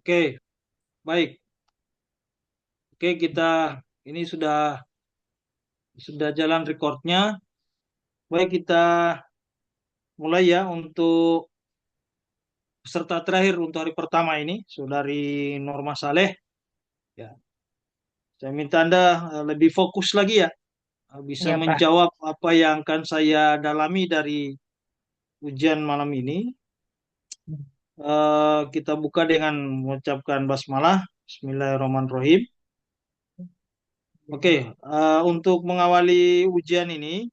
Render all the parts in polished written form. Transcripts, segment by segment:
Oke, baik. Oke, kita ini sudah jalan recordnya. Baik, kita mulai ya untuk peserta terakhir untuk hari pertama ini, Saudari Norma Saleh. Ya, saya minta Anda lebih fokus lagi ya, bisa Ya, Pak. menjawab apa yang akan saya dalami dari ujian malam ini. Kita buka dengan mengucapkan basmalah. Bismillahirrahmanirrahim. Oke, untuk mengawali ujian ini,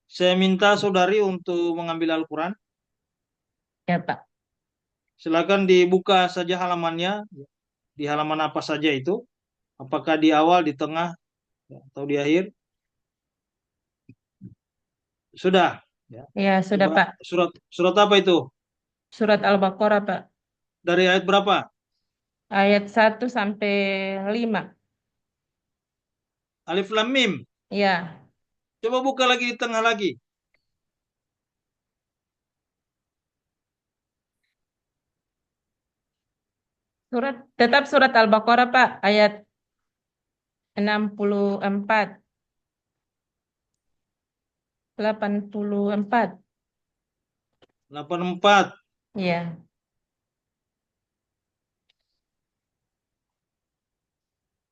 saya minta saudari untuk mengambil Al-Quran. Ya, Pak. Silakan dibuka saja halamannya, di halaman apa saja itu. Apakah di awal, di tengah, atau di akhir? Sudah. Ya. Ya, sudah, Coba Pak. surat surat apa itu? Surat Al-Baqarah, Pak. Dari ayat berapa? Ayat 1 sampai 5. Alif Lam Mim. Ya, Coba buka lagi di tengah lagi. tetap surat Al-Baqarah, Pak. Ayat 64, 84. 84, Ya,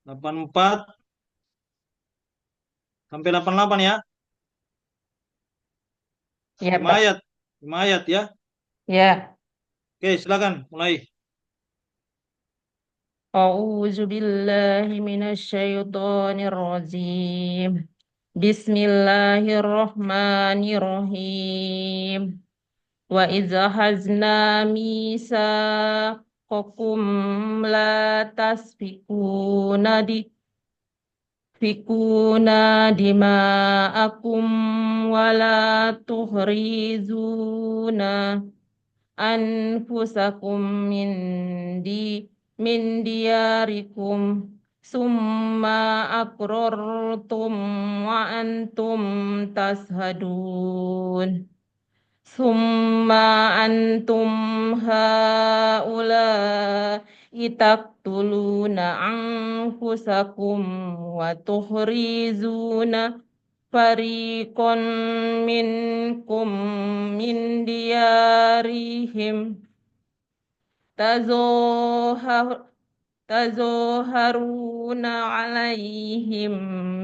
84 sampai 88 ya. ya, 5 Pak. ayat. 5 ayat ya. Ya. Oke, silakan mulai. A'udzu billahi minasyaitonir rajim. Bismillahirrahmanirrahim. Wa idza hazna misaqakum la tasfikuna dima'akum wa la tuhrizuna anfusakum min diyarikum summa aqrartum wa antum tashadun. Summa antum haula'i taqtuluna anfusakum wa tukhrizuna fariqan minkum min diyarihim tazohar tazoharuna alaihim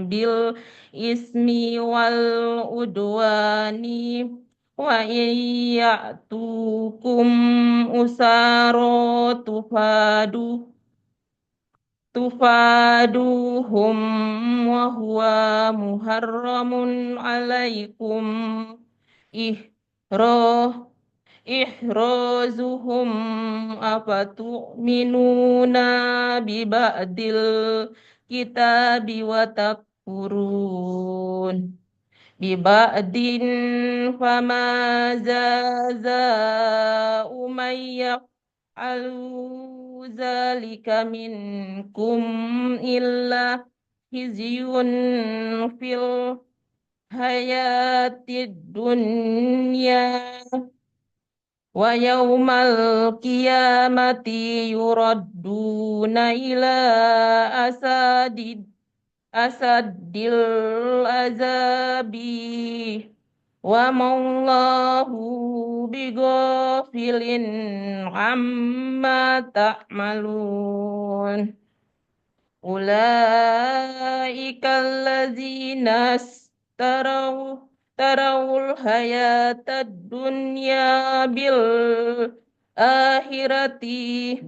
bil ismi wal udwani wa iyyatukum usaro tufaduhum wa huwa muharramun alaikum ihra ihrazuhum afatu'minuna biba'dil kitabi wa takfurun biba'din fama jaza'u man yaf'alu zalika minkum illa khizyun fil hayatid dunya wa yaumal qiyamati yuradduna ila asadid asadil azabi wa mallahu bighafilin amma ta'malun. Ulaika allazina tarawul hayatad dunya bil akhirati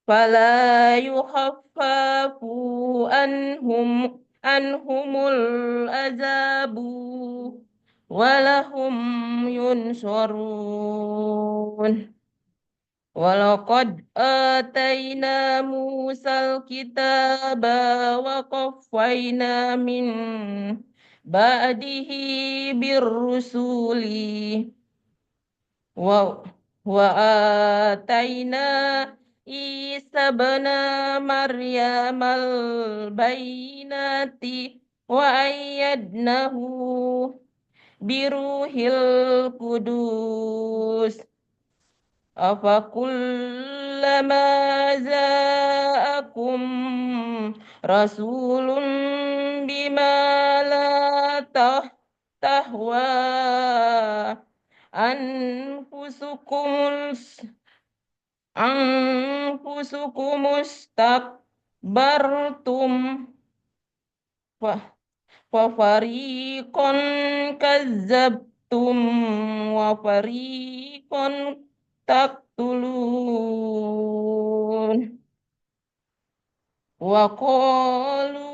fala yukhaffafu anhumul azabu walahum yunsarun. Walaqad atayna Musal kitaba wa qaffayna min ba'dihi birrusuli wa wa atayna Isa bana Maryam al-bayyinati wa ayyadnahu biruhil kudus. Afakullama كلما جاءكم رسول بما لا تهوى أنفسكم أنفسكم استكبرتم ف- ففريقا كذبتم وفريقا تقتلون وقالوا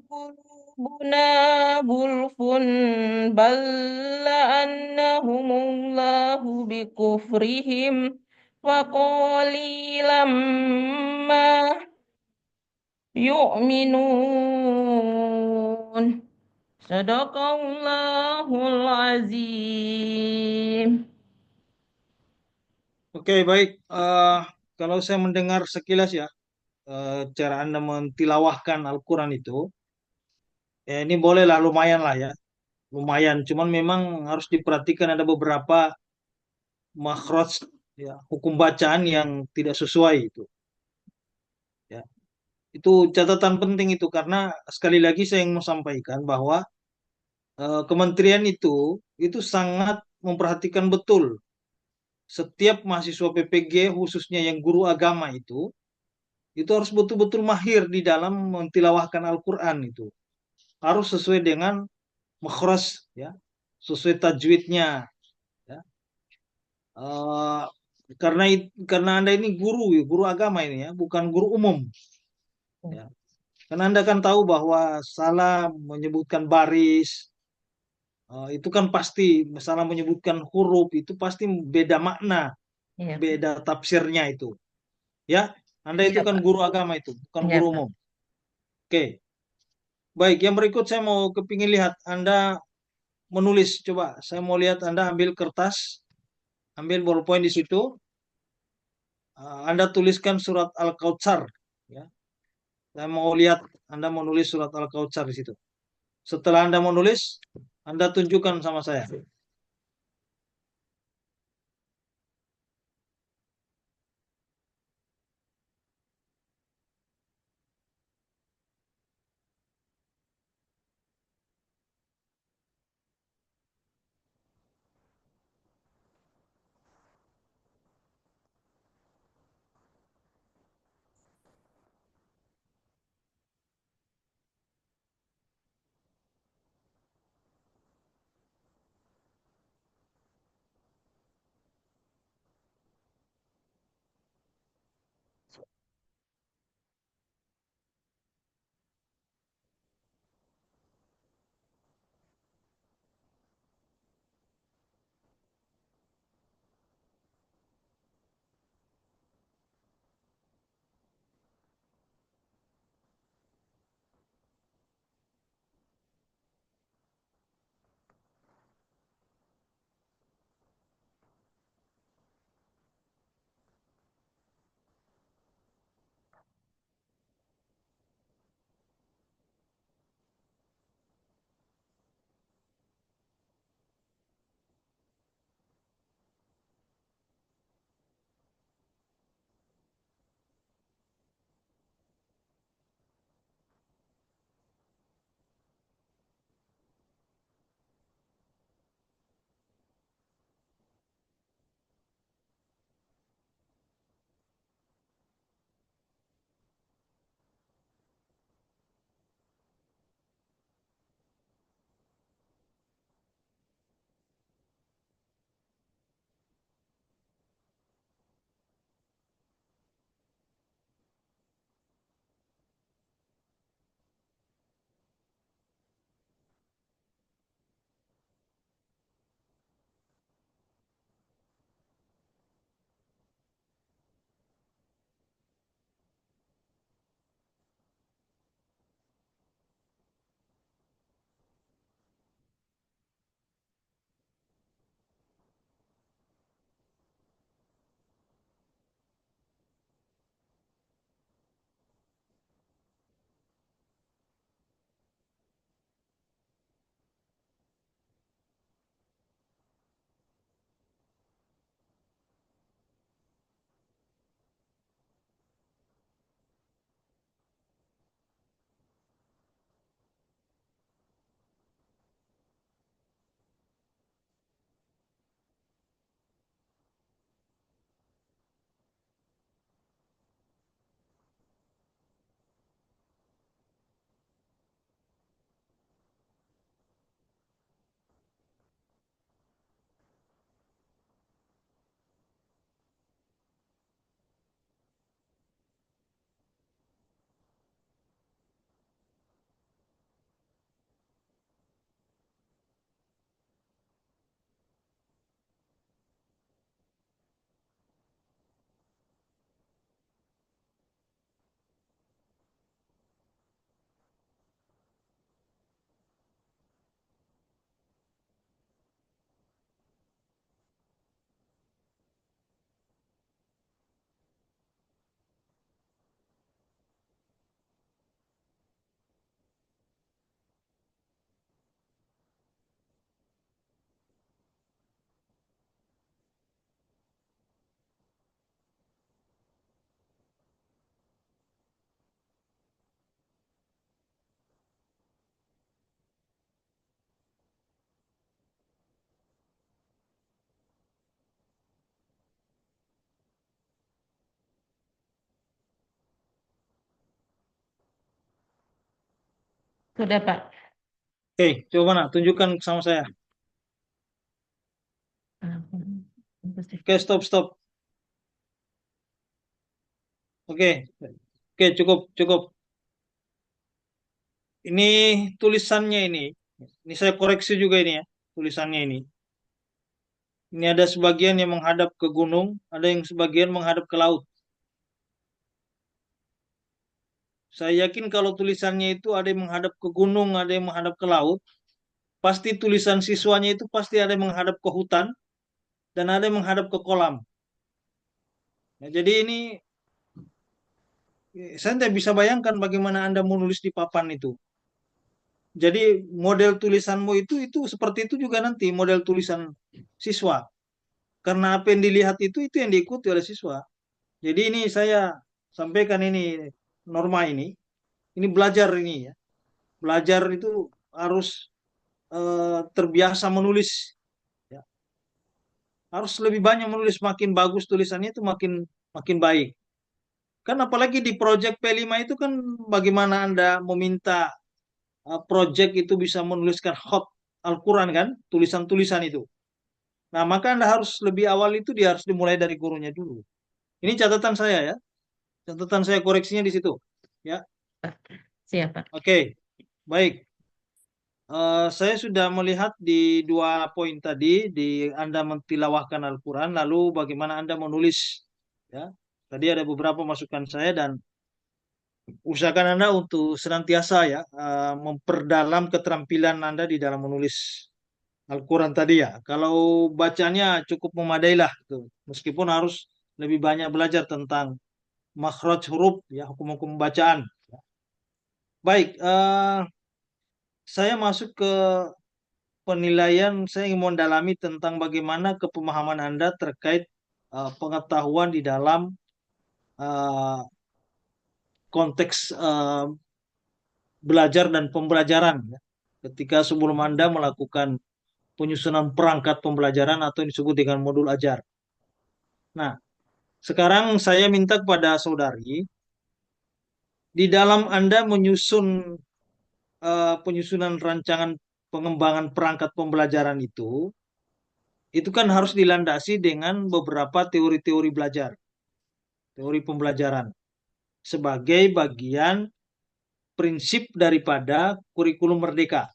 قلوبنا غلف بل لعنهم الله بكفرهم وقليلا ما يؤمنون صدق الله العظيم. Oke, baik. Kalau saya mendengar sekilas ya, cara Anda mentilawahkan Al-Quran itu, ya ini bolehlah, lumayan lah ya. Lumayan, cuman memang harus diperhatikan ada beberapa makhraj, ya, hukum bacaan yang tidak sesuai itu. Ya, itu catatan penting itu karena sekali lagi saya mau sampaikan bahwa kementerian itu sangat memperhatikan betul setiap mahasiswa PPG khususnya yang guru agama itu harus betul-betul mahir di dalam mentilawahkan Al-Quran itu. Harus sesuai dengan makhraj, ya, sesuai tajwidnya, ya. Eh, karena Anda ini guru, ya, guru agama ini ya, bukan guru umum, ya. Karena Anda kan tahu bahwa salah menyebutkan baris, itu kan pasti, salah menyebutkan huruf itu pasti beda makna, Iya, beda tafsirnya itu. Ya, Anda itu iya kan Pak. guru agama itu, bukan Iya guru Pak. umum. Oke, baik. Yang berikut saya mau kepingin lihat Anda menulis. Coba, saya mau lihat Anda ambil kertas, ambil ballpoint di situ. Anda tuliskan surat Al-Kautsar. Ya, saya mau lihat Anda menulis surat Al-Kautsar di situ. Setelah Anda menulis, Anda tunjukkan sama saya. Sudah, Pak. Oke, coba mana? Tunjukkan sama saya. Oke, stop, stop. Oke, oke, cukup, cukup. Ini tulisannya ini. Ini saya koreksi juga ini ya, tulisannya ini. Ini ada sebagian yang menghadap ke gunung, ada yang sebagian menghadap ke laut. Saya yakin kalau tulisannya itu ada yang menghadap ke gunung, ada yang menghadap ke laut, pasti tulisan siswanya itu pasti ada yang menghadap ke hutan dan ada yang menghadap ke kolam. Nah, jadi ini saya tidak bisa bayangkan bagaimana Anda menulis di papan itu. Jadi model tulisanmu itu seperti itu juga nanti model tulisan siswa. Karena apa yang dilihat itu yang diikuti oleh siswa. Jadi ini saya sampaikan ini norma ini belajar ini ya. Belajar itu harus terbiasa menulis ya. Harus lebih banyak menulis, makin bagus tulisannya itu makin makin baik. Kan apalagi di project P5 itu kan bagaimana Anda meminta project itu bisa menuliskan hot Al-Quran kan, tulisan-tulisan itu. Nah, maka Anda harus lebih awal itu dia harus dimulai dari gurunya dulu. Ini catatan saya ya. Catatan saya koreksinya di situ. Ya, Pak. Siap, Pak. oke. Baik. Saya sudah melihat di dua poin tadi, di Anda mentilawahkan Al-Quran, lalu bagaimana Anda menulis. Ya, tadi ada beberapa masukan saya dan usahakan Anda untuk senantiasa ya memperdalam keterampilan Anda di dalam menulis Al-Quran tadi ya. Kalau bacanya cukup memadai lah, gitu. Meskipun harus lebih banyak belajar tentang makhraj huruf ya, hukum-hukum bacaan. Baik, saya masuk ke penilaian. Saya ingin mendalami tentang bagaimana kepemahaman Anda terkait pengetahuan di dalam eh, konteks belajar dan pembelajaran. Ya. Ketika sebelum Anda melakukan penyusunan perangkat pembelajaran atau yang disebut dengan modul ajar. Nah, sekarang saya minta kepada saudari, di dalam Anda menyusun penyusunan rancangan pengembangan perangkat pembelajaran itu kan harus dilandasi dengan beberapa teori-teori belajar, teori pembelajaran sebagai bagian prinsip daripada kurikulum merdeka.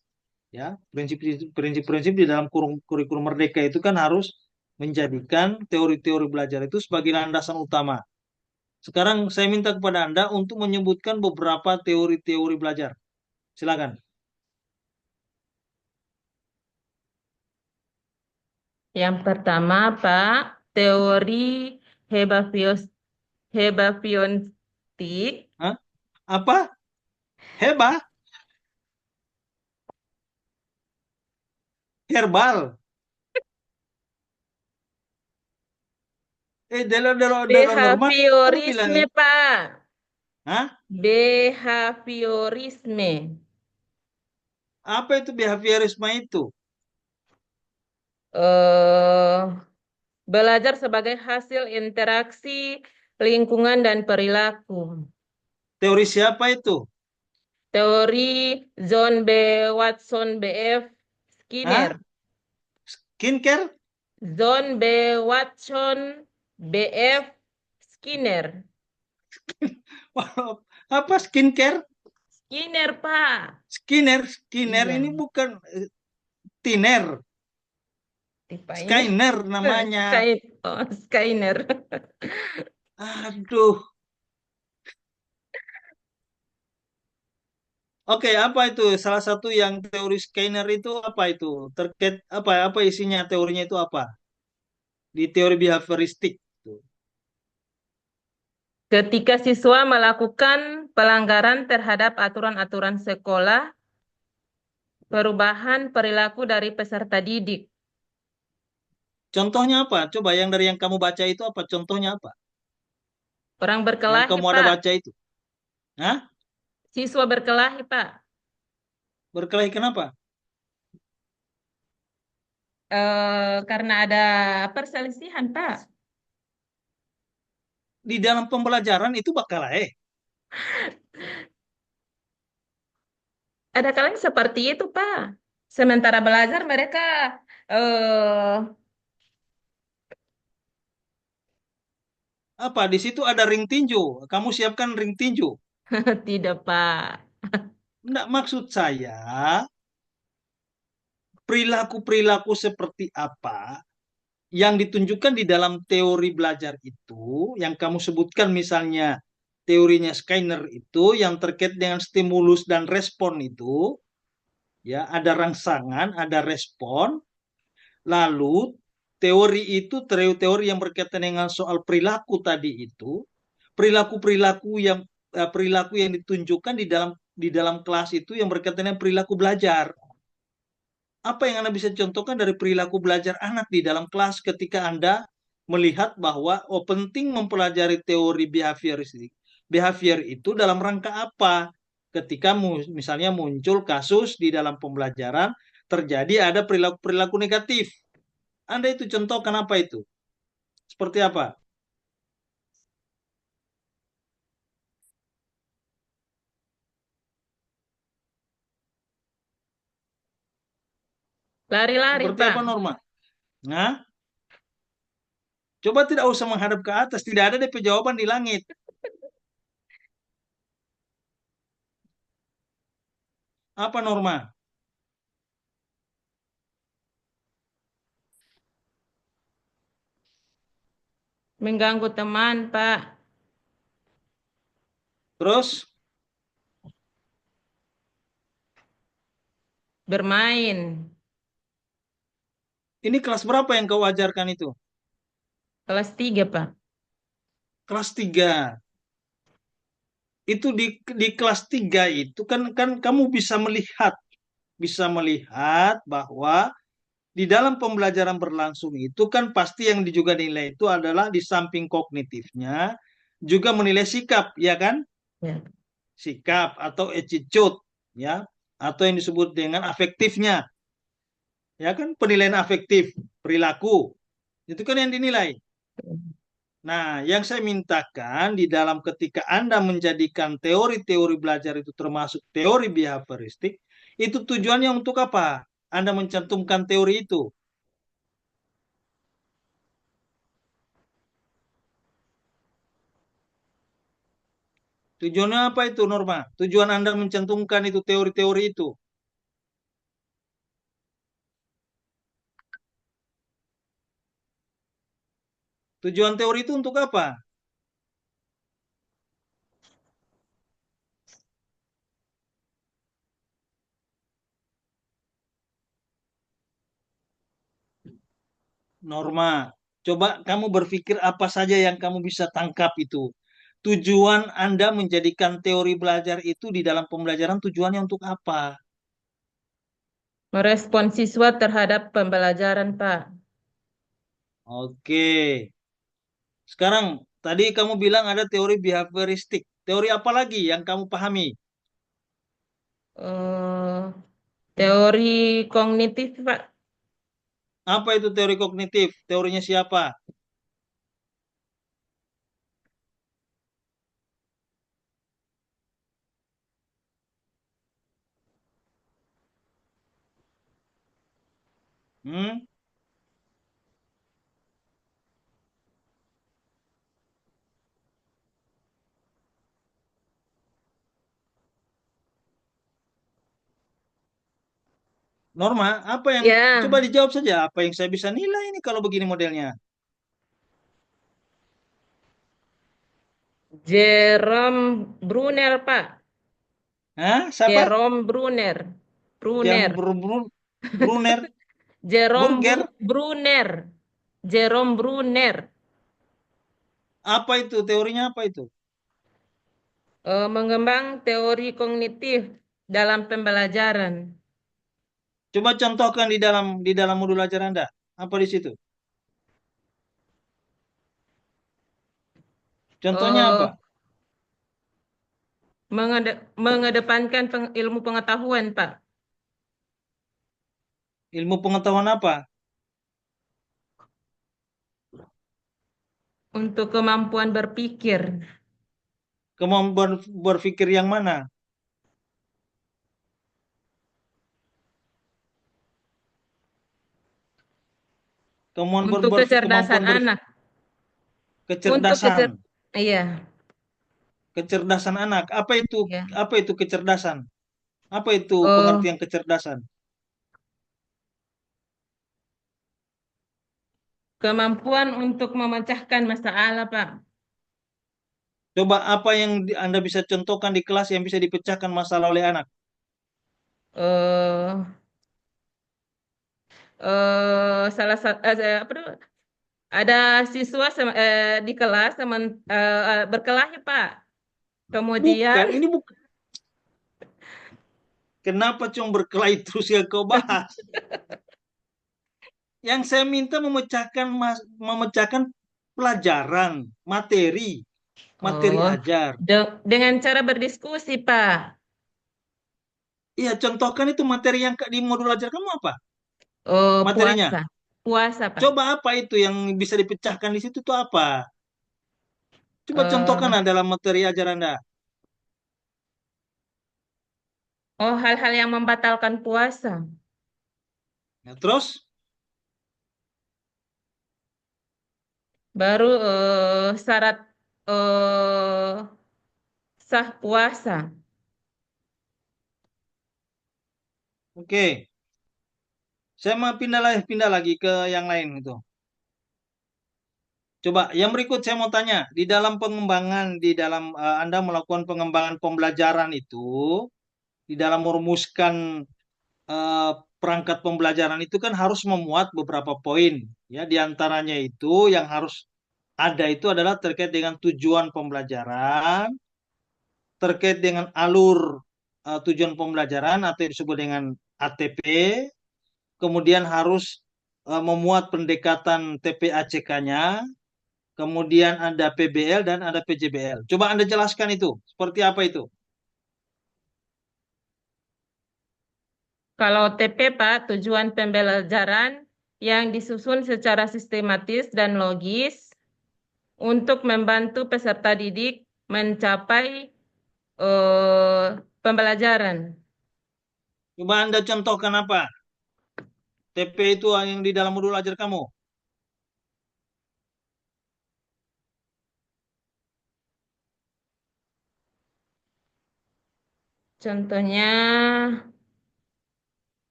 Ya, prinsip-prinsip di dalam kurikulum merdeka itu kan harus menjadikan teori-teori belajar itu sebagai landasan utama. Sekarang saya minta kepada Anda untuk menyebutkan beberapa teori-teori belajar. Silakan. Yang pertama, Pak, teori Hebavios Hebavionistik. Hah? Apa? Herbal? Herbal? Dalam norma kamu bilang Behaviorisme, itu. Pak. Hah? Behaviorisme. Apa itu behaviorisme itu? eh Belajar sebagai hasil interaksi lingkungan dan perilaku. Teori siapa itu? Teori John B. Watson B.F. Hah? Skinner. Skincare? John B. Watson B.F. Skinner. Apa skincare? Skinner, Pak. Skinner ini Iya, bukan tiner. tipanya. Skyner namanya. Skinner. Aduh. Oke, apa itu? Salah satu yang teori Skinner itu apa itu? Terkait apa? Apa isinya teorinya itu apa? Di teori behavioristik. Ketika siswa melakukan pelanggaran terhadap aturan-aturan sekolah, perubahan perilaku dari peserta didik. Contohnya apa? Coba yang dari yang kamu baca itu apa? Contohnya apa? Orang Yang berkelahi, kamu ada Pak. baca itu? Hah? Siswa berkelahi, Pak. Berkelahi kenapa? Karena ada perselisihan, Pak. Di dalam pembelajaran itu bakal Ada kalanya seperti itu, Pak. Sementara belajar mereka eh Apa di situ ada ring tinju? Kamu siapkan ring tinju. tidak, Pak. Enggak, maksud saya perilaku-perilaku seperti apa yang ditunjukkan di dalam teori belajar itu, yang kamu sebutkan misalnya teorinya Skinner itu yang terkait dengan stimulus dan respon itu, ya ada rangsangan, ada respon, lalu teori itu teori-teori yang berkaitan dengan soal perilaku tadi itu, perilaku yang ditunjukkan di dalam kelas itu yang berkaitan dengan perilaku belajar. Apa yang Anda bisa contohkan dari perilaku belajar anak di dalam kelas ketika Anda melihat bahwa penting mempelajari teori behavior itu dalam rangka apa? Ketika misalnya muncul kasus di dalam pembelajaran terjadi ada perilaku-perilaku negatif. Anda itu contohkan apa itu? Seperti apa? Lari-lari, Seperti Pak. apa Norma? Nah, coba tidak usah menghadap ke atas, tidak ada DP jawaban di langit. Apa Norma? Mengganggu teman, Pak. Terus Bermain. ini kelas berapa yang kau ajarkan itu? Kelas 3, Pak. Kelas 3. Itu di kelas 3 itu kan kamu bisa melihat bahwa di dalam pembelajaran berlangsung itu kan pasti yang juga nilai itu adalah di samping kognitifnya juga menilai sikap, ya kan? Ya. Sikap atau attitude, ya, atau yang disebut dengan afektifnya, ya kan? Penilaian afektif, perilaku, itu kan yang dinilai. Nah, yang saya mintakan di dalam ketika Anda menjadikan teori-teori belajar itu termasuk teori behavioristik, itu tujuannya untuk apa? Anda mencantumkan teori itu. Tujuannya apa itu, Norma? Tujuan Anda mencantumkan itu teori-teori itu. Tujuan teori itu untuk apa? Norma, coba kamu berpikir apa saja yang kamu bisa tangkap itu. Tujuan Anda menjadikan teori belajar itu di dalam pembelajaran tujuannya untuk apa? Merespon siswa terhadap pembelajaran, Pak. Oke. Sekarang, tadi kamu bilang ada teori behavioristik. Teori apa lagi yang kamu pahami? eh Teori kognitif, Pak. Apa itu teori kognitif? Teorinya siapa? Hmm? Norma, apa yang coba Ya, dijawab saja? Apa yang saya bisa nilai ini kalau begini modelnya? Jerome Brunner, Pak. Hah? Siapa? Jerome Brunner. Yang Brunner. Brunner, Burger? Brunner. Jerome Brunner. Apa itu? Teorinya apa itu? Mengembang teori kognitif dalam pembelajaran. Coba contohkan di dalam modul ajar Anda. Apa di situ? Contohnya Eh, apa? mengedepankan ilmu pengetahuan, Pak, Ilmu pengetahuan apa? untuk kemampuan berpikir. Kemampuan berpikir yang mana? Untuk kecerdasan kemampuan anak. Untuk berkecerdasan, iya, kecerdasan anak. ya. Apa itu kecerdasan? Apa itu Oh, pengertian kecerdasan? kemampuan untuk memecahkan masalah, Pak. Coba apa yang Anda bisa contohkan di kelas yang bisa dipecahkan masalah oleh anak? Eh, salah satu apa tuh? Ada siswa di kelas berkelahi, Pak. Kemudian Bukan, ini bukan. Kenapa cuma berkelahi terus yang kau bahas? Yang saya minta memecahkan pelajaran, materi oh, ajar. dengan cara berdiskusi, Pak. Iya, contohkan itu materi yang di modul ajar kamu apa? Oh, Materinya. puasa. Puasa, Pak. Coba apa itu yang bisa dipecahkan di situ tuh apa? Coba contohkan Eh, dalam materi ajar Anda. oh, hal-hal yang membatalkan puasa. Ya, terus, Baru syarat sah puasa. oke. Saya mau pindah lagi ke yang lain itu. Coba yang berikut saya mau tanya, di dalam Anda melakukan pengembangan pembelajaran itu, di dalam merumuskan eh, perangkat pembelajaran itu kan harus memuat beberapa poin. Ya, di antaranya itu yang harus ada itu adalah terkait dengan tujuan pembelajaran, terkait dengan alur tujuan pembelajaran atau yang disebut dengan ATP, kemudian harus memuat pendekatan TPACK-nya, kemudian ada PBL dan ada PJBL. Coba Anda jelaskan itu, seperti apa itu? Kalau TP, Pak, tujuan pembelajaran yang disusun secara sistematis dan logis untuk membantu peserta didik mencapai eh, pembelajaran. Coba Anda contohkan apa? TP itu yang di dalam modul ajar kamu. Contohnya,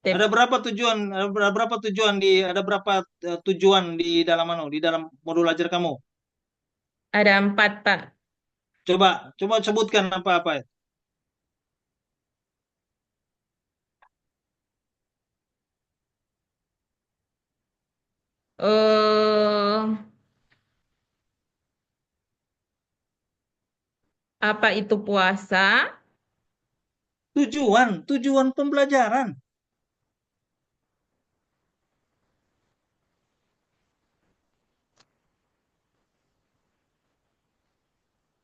Ada TP, berapa tujuan? Ada berapa tujuan di dalam di dalam modul ajar kamu? ada 4, Pak. Coba, coba sebutkan apa-apa. Eh, apa itu puasa? Tujuan pembelajaran.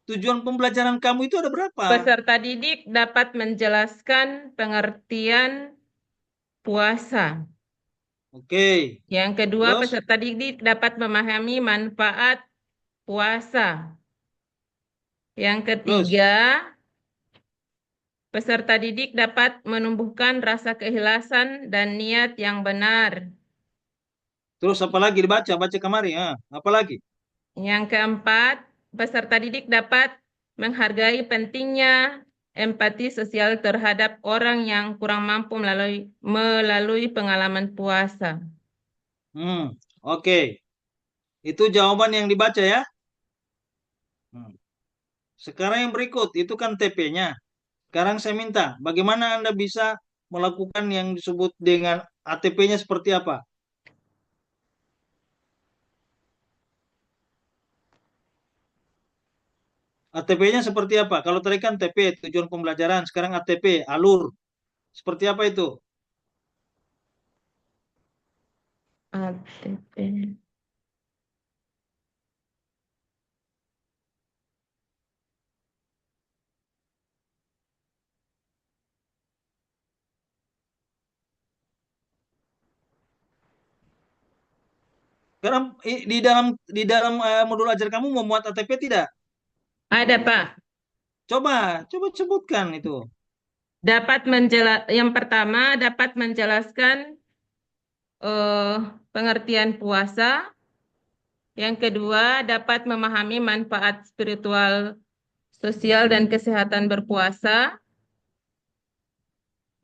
Tujuan pembelajaran kamu itu ada berapa? Peserta didik dapat menjelaskan pengertian puasa. Oke, Yang kedua, terus, peserta didik dapat memahami manfaat puasa. Yang terus, ketiga, peserta didik dapat menumbuhkan rasa keikhlasan dan niat yang benar. terus apa lagi dibaca? Baca kemari, ya. Apa lagi? Yang keempat, peserta didik dapat menghargai pentingnya empati sosial terhadap orang yang kurang mampu melalui pengalaman puasa. Oke. Itu jawaban yang dibaca ya. Hmm. Sekarang yang berikut, itu kan TP-nya. Sekarang saya minta, bagaimana Anda bisa melakukan yang disebut dengan ATP-nya seperti apa? ATP-nya seperti apa? Kalau tadi kan TP, tujuan pembelajaran. Sekarang ATP, alur. Seperti apa itu? ATP. Sekarang di dalam modul ajar kamu memuat ATP tidak? Ada, Pak. Coba sebutkan itu. Yang pertama dapat menjelaskan eh, pengertian puasa. Yang kedua, dapat memahami manfaat spiritual, sosial, dan kesehatan berpuasa.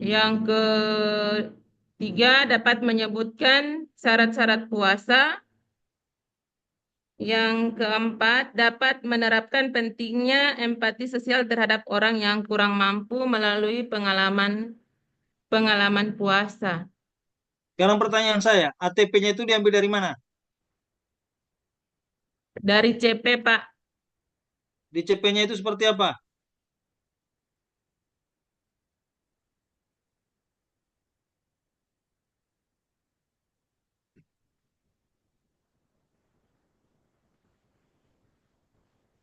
Yang ketiga, dapat menyebutkan syarat-syarat puasa. Yang keempat, dapat menerapkan pentingnya empati sosial terhadap orang yang kurang mampu melalui pengalaman puasa. Sekarang pertanyaan saya, ATP-nya itu diambil dari mana? Dari CP, Pak. Di CP-nya itu seperti apa?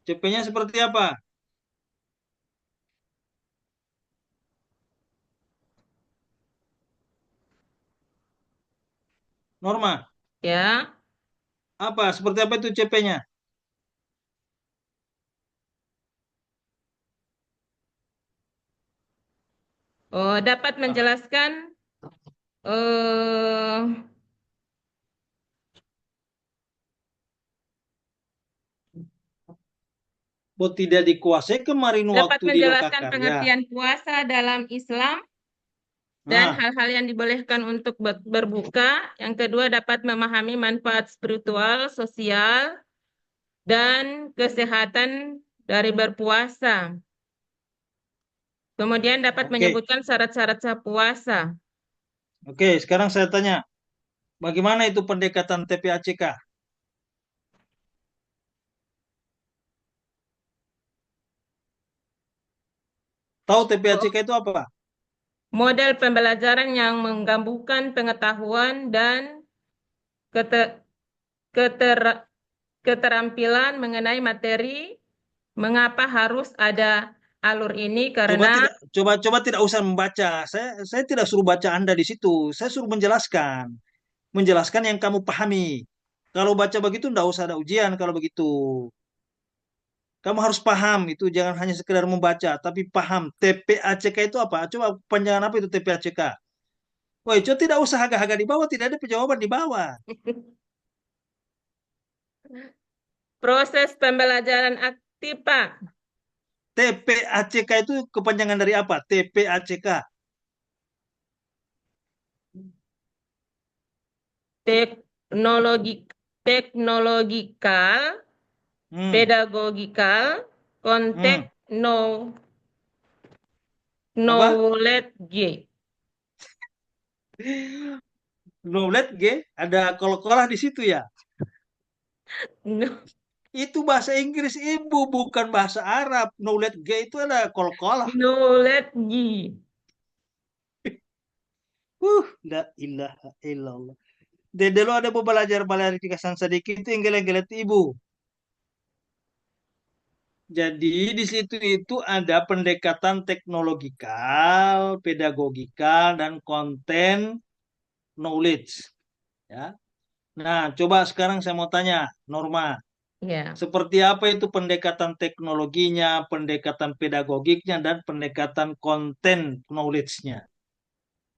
CP-nya seperti apa? Norma, Ya. apa? Seperti apa itu CP-nya? Oh, dapat menjelaskan eh Bahwa tidak dikuasai kemarin dapat waktu di menjelaskan Lokakarya. pengertian puasa dalam Islam dan Nah, hal-hal yang dibolehkan untuk berbuka. Yang kedua, dapat memahami manfaat spiritual, sosial, dan kesehatan dari berpuasa. Kemudian dapat oke. menyebutkan syarat-syarat sah puasa. Oke, sekarang saya tanya, bagaimana itu pendekatan TPACK? Tahu TPACK Oh, itu apa? model pembelajaran yang menggabungkan pengetahuan dan kete- keter- keterampilan mengenai materi. Mengapa harus ada alur ini? Coba Karena tidak, coba tidak usah membaca. Saya tidak suruh baca Anda di situ. Saya suruh menjelaskan, menjelaskan yang kamu pahami. Kalau baca begitu, tidak usah ada ujian kalau begitu. Kamu harus paham itu, jangan hanya sekedar membaca, tapi paham. TPACK itu apa? Coba panjangan apa itu TPACK? Wah, itu tidak usah agak-agak di bawah, tidak ada jawaban di bawah. proses pembelajaran aktif, Pak. TPACK itu kepanjangan dari apa? TPACK. Teknologi, teknologikal, Hmm, pedagogikal, hmm. konteks, Apa? knowledge. Knowledge G, ada kol-kolah di situ ya. No- Itu bahasa Inggris ibu, bukan bahasa Arab. Knowledge G itu ada kol-kolah. knowledge. La ilaha illallah. Dede lo ada belajar belajar sedikit itu yang gelet-gelet ibu. Jadi di situ itu ada pendekatan teknologikal, pedagogikal, dan konten knowledge. Ya. Nah, coba sekarang saya mau tanya, Norma, Ya, seperti apa itu pendekatan teknologinya, pendekatan pedagogiknya, dan pendekatan konten knowledge-nya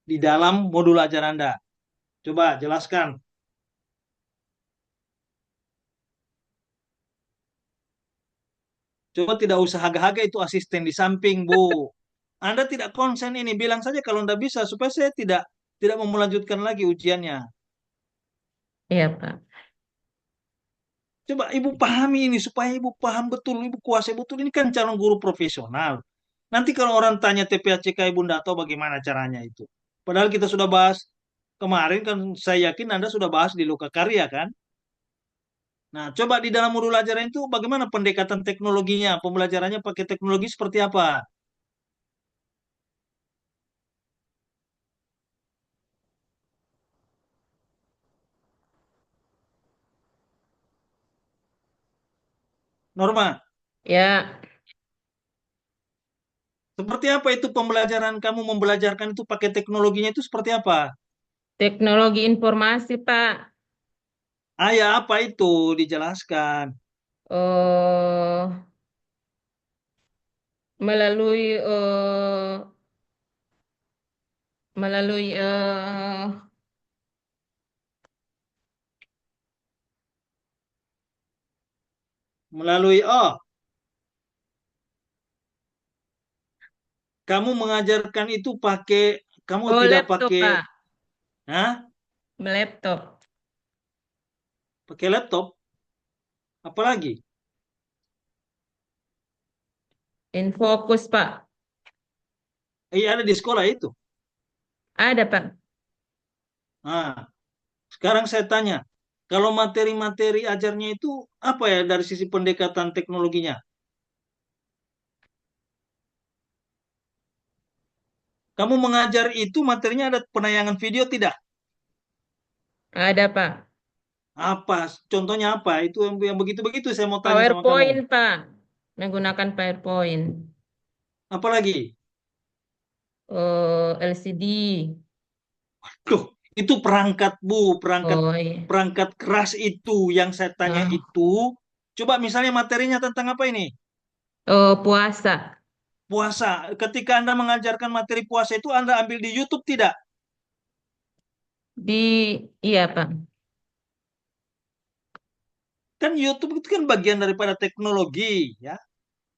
di dalam modul ajar Anda? Coba jelaskan. Coba tidak usah haga-haga itu asisten di samping, Bu. Anda tidak konsen ini, bilang saja kalau Anda bisa supaya saya tidak mau melanjutkan lagi ujiannya. iya, Pak. Coba Ibu pahami ini supaya Ibu paham betul, Ibu kuasai betul. Ini kan calon guru profesional. Nanti kalau orang tanya TPACK Ibu tidak tahu bagaimana caranya itu. Padahal kita sudah bahas kemarin kan saya yakin Anda sudah bahas di Lokakarya kan. Nah, coba di dalam modul ajaran itu bagaimana pendekatan teknologinya, pembelajarannya pakai teknologi seperti apa? Norma, Ya, seperti apa itu pembelajaran kamu membelajarkan itu pakai teknologinya itu seperti apa? teknologi informasi, Pak. Ah ya, apa itu? Dijelaskan. Oh, melalui melalui Melalui, oh, kamu mengajarkan itu pakai, kamu Oh, tidak laptop, pakai, Pak. hah? Laptop. Pakai laptop, apalagi? Infokus, Pak. Ada di sekolah itu. Ada, Pak. Nah, sekarang saya tanya, kalau materi-materi ajarnya itu apa ya dari sisi pendekatan teknologinya? Kamu mengajar itu materinya ada penayangan video tidak? Ada, Pak. Apa? Contohnya apa? Itu yang begitu-begitu saya mau tanya sama kamu. PowerPoint, Pak. Menggunakan PowerPoint. Apalagi? LCD. Loh, itu perangkat Bu, perangkat Oh, iya. perangkat keras itu yang saya tanya Oh, itu. Coba misalnya materinya tentang apa ini? puasa. Puasa. Ketika Anda mengajarkan materi puasa itu Anda ambil di YouTube tidak? Di, iya, Pak. Kan YouTube itu kan bagian daripada teknologi, ya.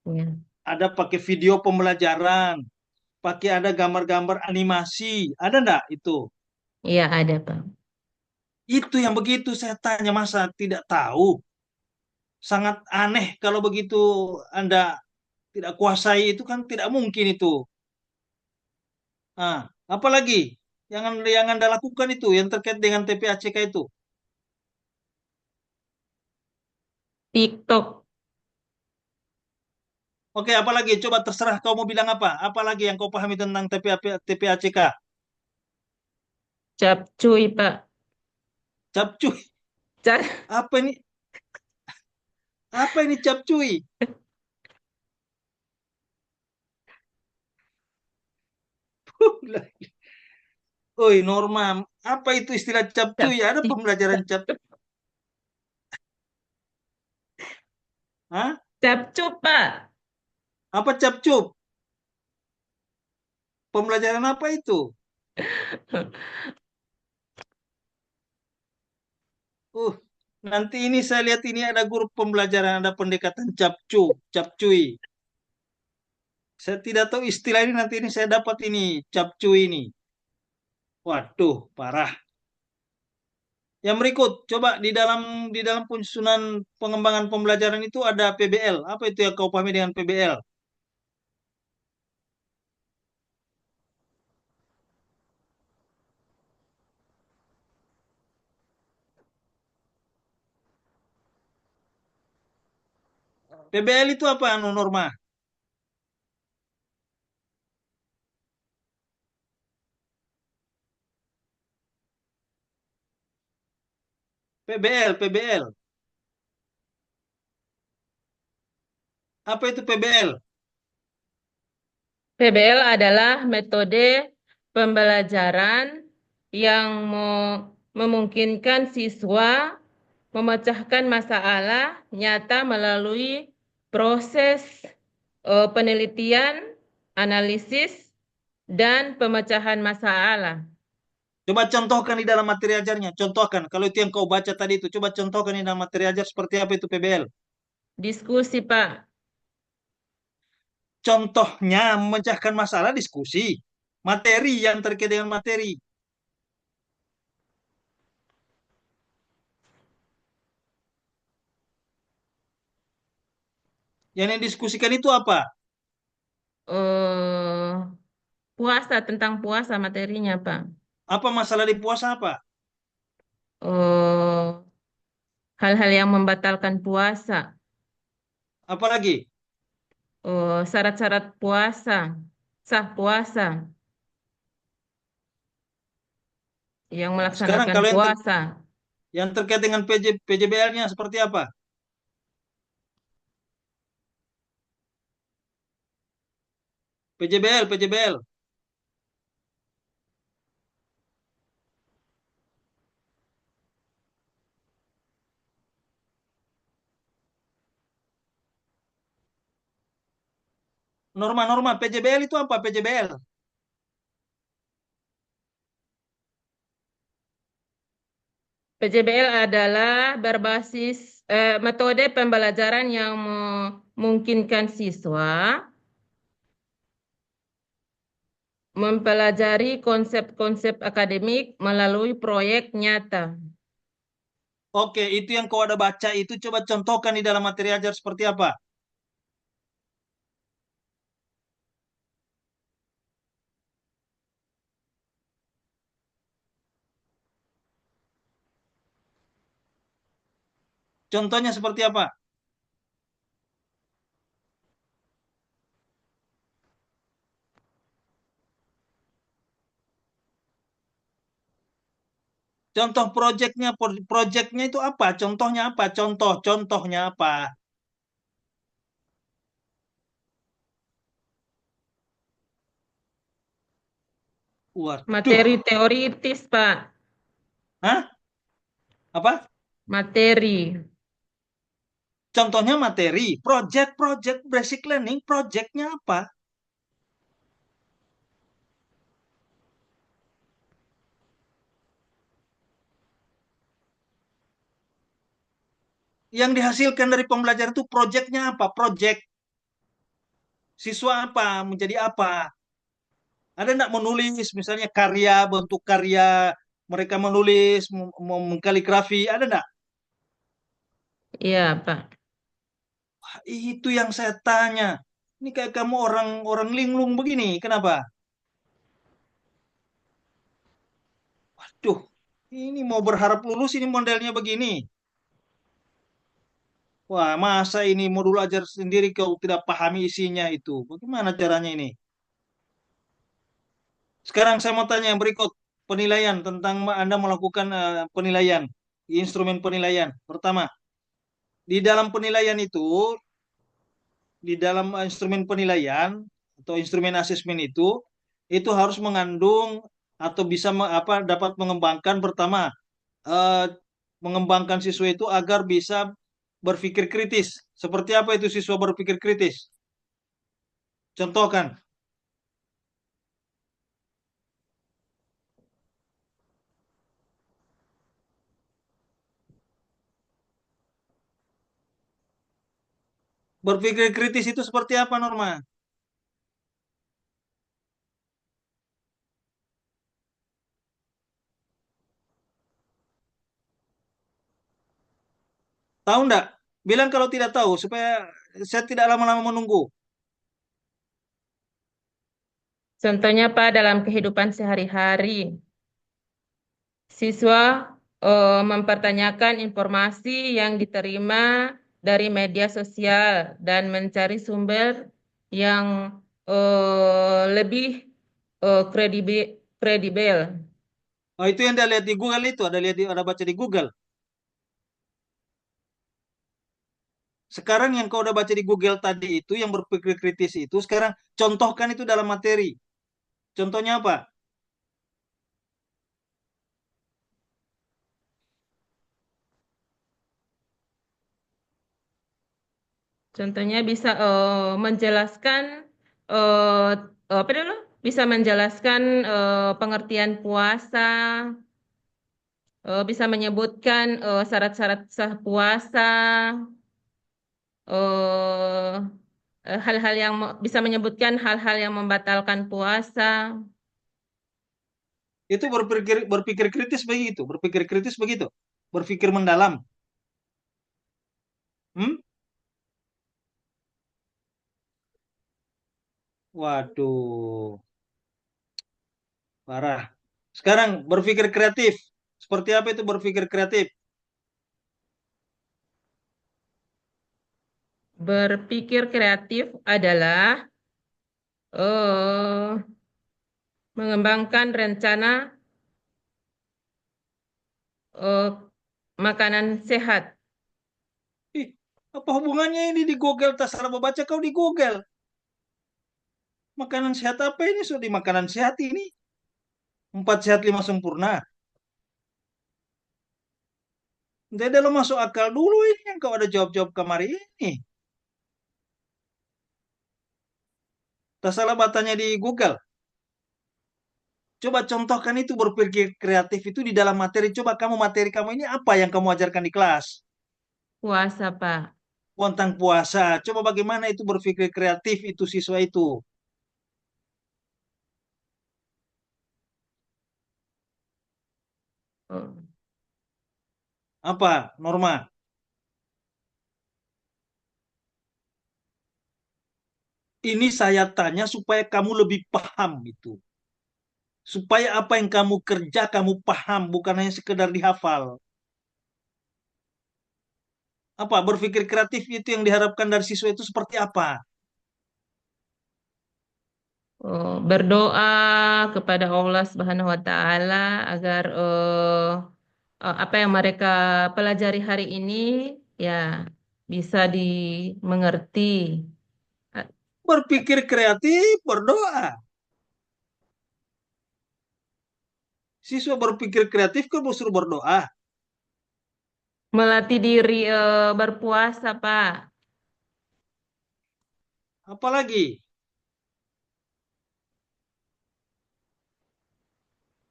Iya, Ada pakai video pembelajaran, pakai ada gambar-gambar animasi, ada enggak itu? iya ada, Pak. Itu yang begitu saya tanya, masa tidak tahu? Sangat aneh kalau begitu Anda tidak kuasai itu kan tidak mungkin itu. Ah, apalagi yang Anda lakukan itu yang terkait dengan TPACK itu. TikTok, Oke, apalagi? Coba terserah kau mau bilang apa. Apalagi yang kau pahami tentang TPACK? capcuy, Pak. Capcuy. Ca- Apa ini? Apa ini capcuy? Oi, Norma, apa itu istilah cap, capcuy? Ada pembelajaran cap, Hah? capcuk, Pak. Apa capcup? Pembelajaran apa itu? Uh, nanti ini saya lihat ini ada guru pembelajaran, ada pendekatan capcuy. Saya tidak tahu istilah ini, nanti ini saya dapat ini capcuy ini. Waduh, parah. Yang berikut, coba di dalam penyusunan pengembangan pembelajaran itu ada PBL. Apa itu yang kau pahami dengan PBL? PBL itu apa, anu Norma? PBL. Apa itu PBL? PBL adalah metode pembelajaran yang memungkinkan siswa memecahkan masalah nyata melalui proses penelitian, analisis, dan pemecahan masalah. Coba contohkan di dalam materi ajarnya. Contohkan. Kalau itu yang kau baca tadi itu. Coba contohkan di dalam materi ajar seperti apa itu PBL. Diskusi, Pak. Contohnya memecahkan masalah diskusi. Materi yang terkait dengan materi. Yang didiskusikan itu apa? eh Puasa, tentang puasa materinya, Pak. Apa masalah di puasa apa? eh Hal-hal yang membatalkan puasa. Apalagi? Syarat-syarat puasa, sah puasa, yang Nah, sekarang melaksanakan kalau puasa. yang terkait dengan PJBL-nya seperti apa? PJBL. Norma-norma PJBL itu apa? PJBL. PJBL adalah berbasis metode pembelajaran yang memungkinkan siswa mempelajari konsep-konsep akademik melalui proyek nyata. Oke, itu yang kau ada baca itu coba contohkan di dalam materi ajar seperti apa? Contohnya seperti apa? Contoh proyeknya itu apa? Contohnya apa? Contohnya apa? Waduh, Materi teoritis, Pak. hah? Apa? Materi. Contohnya materi, project basic learning, projectnya apa? Yang dihasilkan dari pembelajaran itu projectnya apa? Project siswa apa? Menjadi apa? Ada enggak menulis, misalnya karya, bentuk karya, mereka menulis, mengkaligrafi, ada enggak? Iya, Pak. Itu yang saya tanya. Ini kayak kamu orang orang linglung begini, kenapa? Duh, ini mau berharap lulus ini modelnya begini. Wah, masa ini modul ajar sendiri kau tidak pahami isinya itu? Bagaimana caranya ini? Sekarang saya mau tanya yang berikut, penilaian tentang Anda melakukan penilaian, instrumen penilaian. Pertama, di dalam penilaian di dalam instrumen penilaian atau instrumen asesmen itu harus mengandung atau bisa dapat mengembangkan pertama eh, mengembangkan siswa itu agar bisa berpikir kritis. Seperti apa itu siswa berpikir kritis? Contohkan. Berpikir kritis itu seperti apa, Norma? Tahu enggak? Bilang kalau tidak tahu supaya saya tidak lama-lama menunggu. Contohnya, Pak, dalam kehidupan sehari-hari, siswa mempertanyakan informasi yang diterima dari media sosial dan mencari sumber yang lebih kredibel. Oh, itu yang Anda lihat di Google itu, ada baca di Google. Sekarang yang kau udah baca di Google tadi itu yang berpikir kritis itu sekarang contohkan itu dalam materi. Contohnya apa? Contohnya bisa menjelaskan eh, apa dulu? Bisa menjelaskan pengertian puasa, bisa menyebutkan syarat-syarat sah puasa, eh, hal-hal yang bisa menyebutkan hal-hal yang membatalkan puasa. Itu berpikir kritis begitu, berpikir kritis begitu. Berpikir mendalam. Hmm? Waduh, parah. Sekarang berpikir kreatif. Seperti apa itu berpikir kreatif? Berpikir kreatif adalah eh, mengembangkan rencana eh, makanan sehat. Ih, apa hubungannya ini di Google? Tak salah membaca kau di Google. Makanan sehat apa ini? So, di makanan sehat ini. Empat sehat lima sempurna. Jadi lo masuk akal dulu ini yang kau ada jawab-jawab kamar ini. Tak salah bacanya di Google. Coba contohkan itu berpikir kreatif itu di dalam materi. Coba kamu materi kamu ini apa yang kamu ajarkan di kelas? Puasa, Pak. Tentang puasa. Coba bagaimana itu berpikir kreatif itu siswa itu. Oh. Apa, Norma? Ini saya tanya supaya kamu lebih paham itu. Supaya apa yang kamu kerja kamu paham, bukan hanya sekedar dihafal. Apa berpikir kreatif itu yang diharapkan dari siswa itu seperti apa? Oh, berdoa kepada Allah Subhanahu wa Ta'ala agar apa yang mereka pelajari hari ini ya bisa dimengerti. Berpikir kreatif, berdoa. Siswa berpikir kreatif kan suruh berdoa. Melatih diri berpuasa, Pak. Apalagi?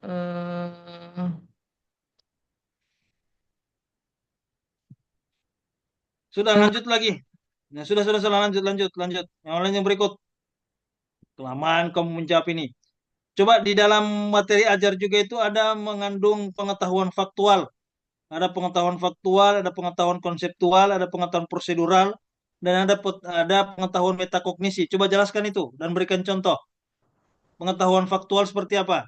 Eh, Sudah meng- lanjut lagi. Nah, sudah lanjut lanjut lanjut. Yang lain yang berikut. Kelamaan kamu menjawab ini. Coba di dalam materi ajar juga itu ada mengandung pengetahuan faktual. Ada pengetahuan faktual, ada pengetahuan konseptual, ada pengetahuan prosedural, dan ada pengetahuan metakognisi. Coba jelaskan itu dan berikan contoh. Pengetahuan faktual seperti apa?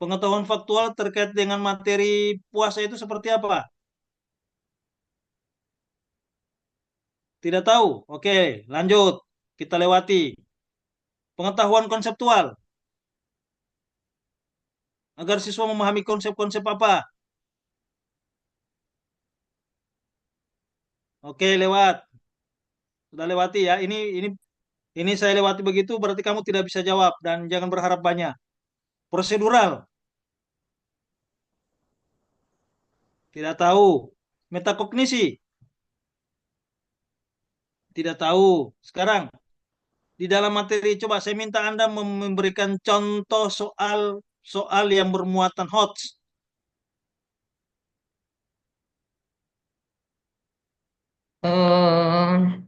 Pengetahuan faktual terkait dengan materi puasa itu seperti apa? Tidak tahu. Oke, lanjut. Kita lewati. Pengetahuan konseptual. Agar siswa memahami konsep-konsep apa? Oke, lewat. Sudah lewati ya. Ini saya lewati begitu berarti kamu tidak bisa jawab dan jangan berharap banyak. Prosedural, tidak tahu. Metakognisi, tidak tahu. Sekarang di dalam materi coba saya minta Anda memberikan contoh soal soal yang bermuatan HOTS. eh,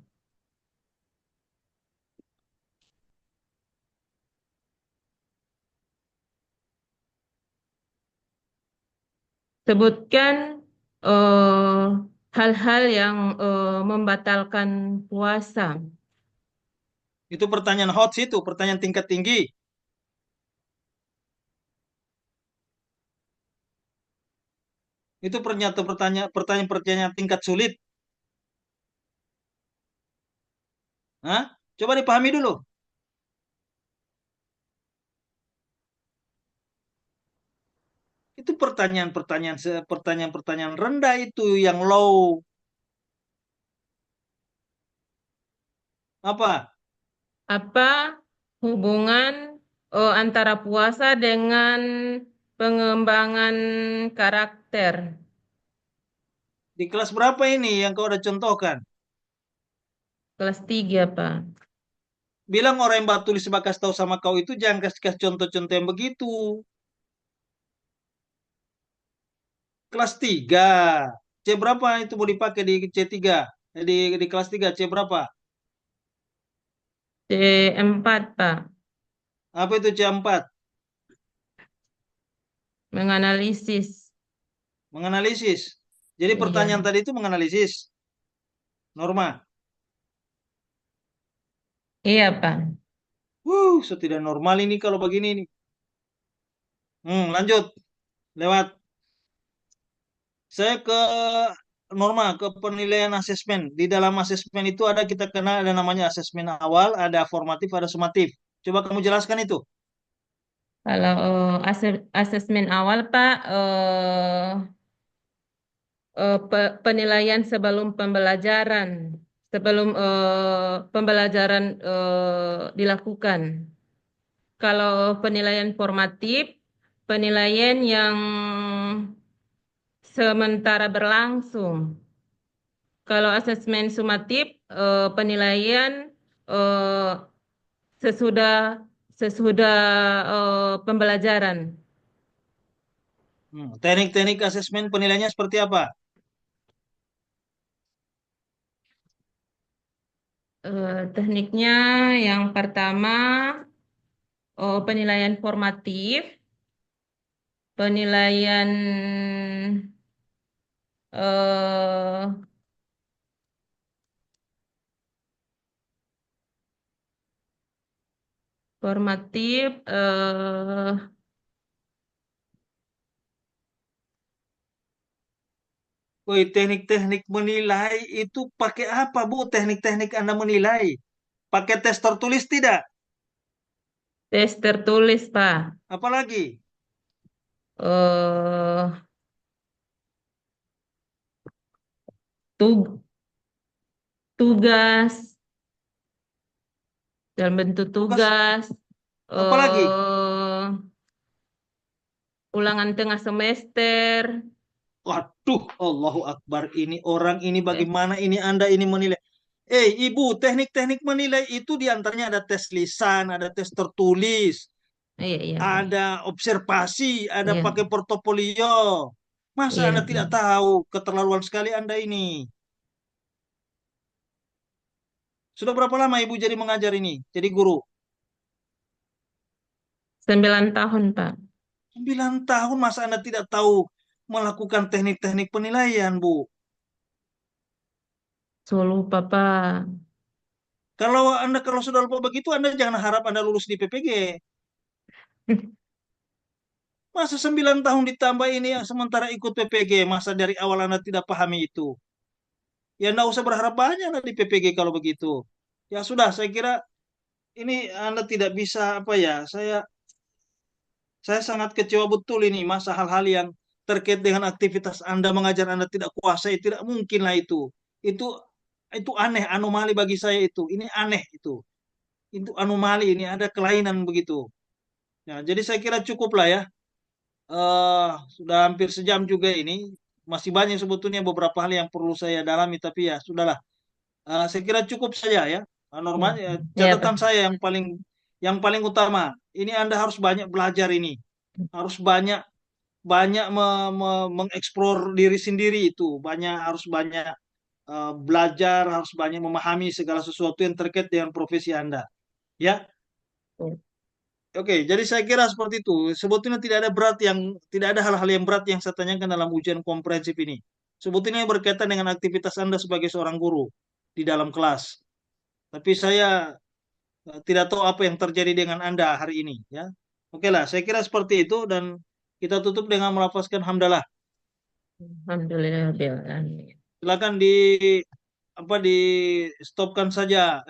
Sebutkan eh, hal-hal yang membatalkan puasa. Itu pertanyaan HOTS itu, pertanyaan tingkat tinggi. Itu pertanyaan-pertanyaan tingkat sulit. Hah? Coba dipahami dulu. Itu pertanyaan-pertanyaan rendah itu yang low. Apa? Apa hubungan antara puasa dengan pengembangan karakter? Di kelas berapa ini yang kau udah contohkan? Kelas 3, Pak. Bilang orang yang batu tulis kasih tahu sama kau itu jangan kasih contoh-contoh yang begitu. Kelas 3. C berapa itu mau dipakai di C3? Di kelas 3 C berapa? C4, Pak. Apa itu C4? Menganalisis. Menganalisis. Jadi Iya. pertanyaan tadi itu menganalisis. Norma. Iya, Pak. Setidak normal ini kalau begini nih. Lanjut. Lewat. Saya ke Norma, ke penilaian asesmen. Di dalam asesmen itu kita kena ada namanya asesmen awal, ada formatif, ada sumatif. Coba kamu jelaskan itu. Kalau asesmen awal, Pak, penilaian sebelum pembelajaran, sebelum pembelajaran dilakukan. Kalau penilaian formatif, penilaian yang sementara berlangsung. kalau asesmen sumatif penilaian eh, sesudah sesudah pembelajaran. Teknik-teknik asesmen penilaiannya seperti apa? Tekniknya yang pertama penilaian formatif, penilaian eh, formatif Woi, teknik-teknik menilai itu pakai apa, Bu? Teknik-teknik Anda menilai? Pakai tes tertulis tidak? tes tertulis, Pak. Apalagi? eh tu- tugas dalam bentuk Tugas tugas, apalagi? eh ulangan tengah semester. Waduh, Allahu Akbar. Ini orang ini Eh, bagaimana ini Anda ini menilai? Ibu, teknik-teknik menilai itu diantaranya ada tes lisan, ada tes tertulis, iya, iya, baik. ada observasi, ada Iya, pakai portofolio. Masa iya, Anda iya. tidak tahu? Keterlaluan sekali Anda ini. Sudah berapa lama Ibu jadi mengajar ini? Jadi guru? 9 tahun, Pak. 9 tahun masa Anda tidak tahu melakukan teknik-teknik penilaian, Bu? So lupa, Pak. Kalau sudah lupa begitu, Anda jangan harap Anda lulus di PPG. Masa 9 tahun ditambah ini yang sementara ikut PPG, masa dari awal Anda tidak pahami itu. Ya Anda usah berharap banyak lah di PPG kalau begitu. Ya sudah, saya kira ini Anda tidak bisa apa ya, saya sangat kecewa betul ini masa hal-hal yang terkait dengan aktivitas Anda mengajar Anda tidak kuasai, tidak mungkin lah itu. Itu itu aneh, anomali bagi saya itu. Ini aneh itu. Itu anomali ini ada kelainan begitu. Ya, jadi saya kira cukup lah ya. Sudah hampir sejam juga ini. Masih banyak sebetulnya beberapa hal yang perlu saya dalami, tapi ya sudahlah. Saya kira cukup saja ya. Ya, Normal ya, ya, catatan Pak. saya yang paling utama. Ini Anda harus banyak belajar ini. Harus banyak banyak mengeksplor diri sendiri itu. Harus banyak belajar, harus banyak memahami segala sesuatu yang terkait dengan profesi Anda. Ya. Oke, jadi saya kira seperti itu. Sebetulnya tidak ada hal-hal yang berat yang saya tanyakan dalam ujian komprehensif ini. Sebetulnya yang berkaitan dengan aktivitas Anda sebagai seorang guru di dalam kelas. Tapi saya tidak tahu apa yang terjadi dengan Anda hari ini, ya. Oke lah, saya kira seperti itu dan kita tutup dengan melafazkan hamdalah. Alhamdulillah, Bil. Silakan di stopkan saja